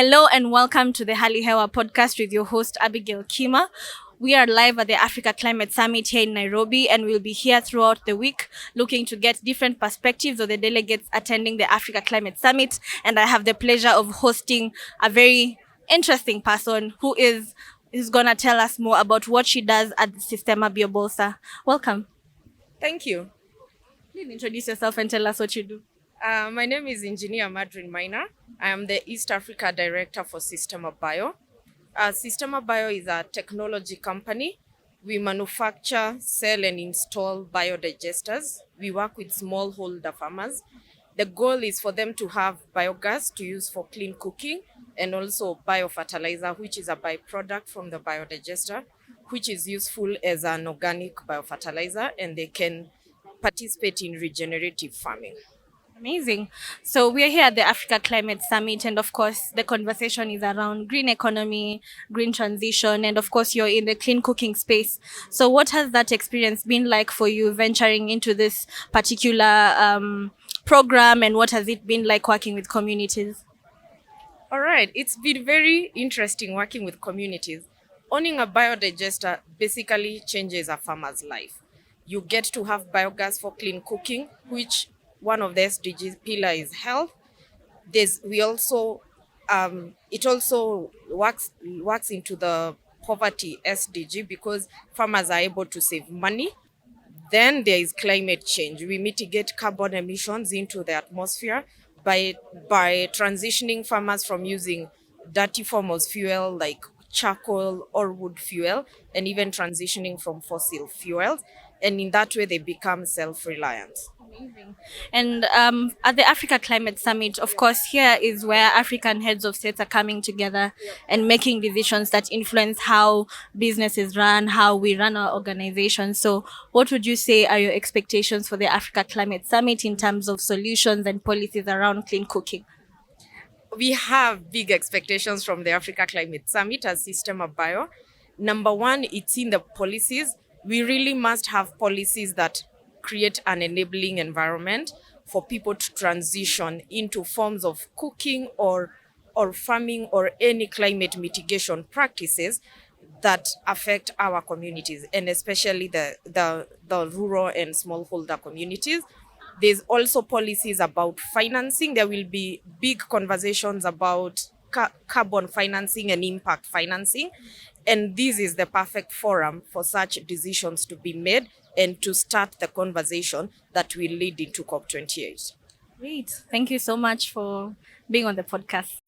Hello and welcome to the Hali Hewa podcast with your host Abigail Kima. We are live at the Africa Climate Summit here in Nairobi, and we'll be here throughout the week looking to get different perspectives of the delegates attending the Africa Climate Summit. And I have the pleasure of hosting a very interesting person who's gonna tell us more about what she does at the Sistema Biobolsa. Welcome. Thank you. Please introduce yourself and tell us what you do. My name is Engineer Madrin Maina. I am the East Africa Director for Systema Bio. Systema Bio is a technology company. We manufacture, sell, and install biodigesters. We work with smallholder farmers. The goal is for them to have biogas to use for clean cooking and also biofertilizer, which is a byproduct from the biodigester, which is useful as an organic biofertilizer, and they can participate in regenerative farming. Amazing. So we are here at the Africa Climate Summit, and of course, the conversation is around green economy, green transition, and of course, you're in the clean cooking space. So, what has that experience been like for you venturing into this particular program, and what has it been like working with communities? All right, it's been very interesting working with communities. Owning a biodigester basically changes a farmer's life. You get to have biogas for clean cooking, which one of the SDG pillar is health. We also it also works into the poverty SDG because farmers are able to save money. Then there is climate change. We mitigate carbon emissions into the atmosphere by transitioning farmers from using dirty form of fuel like charcoal or wood fuel, and even transitioning from fossil fuels. And in that way, they become self-reliant. Amazing. And at the Africa Climate Summit, of course, here is where African heads of states are coming together and making decisions that influence how businesses run, how we run our organizations. So, what would you say are your expectations for the Africa Climate Summit in terms of solutions and policies around clean cooking? We have big expectations from the Africa Climate Summit as Systema Bio. Number one, it's in the policies. We really must have policies that create an enabling environment for people to transition into forms of cooking or farming or any climate mitigation practices that affect our communities, and especially the rural and smallholder communities. There's also policies about financing. There will be big conversations about carbon financing and impact financing. And this is the perfect forum for such decisions to be made and to start the conversation that will lead into COP28. Great. Thank you so much for being on the podcast.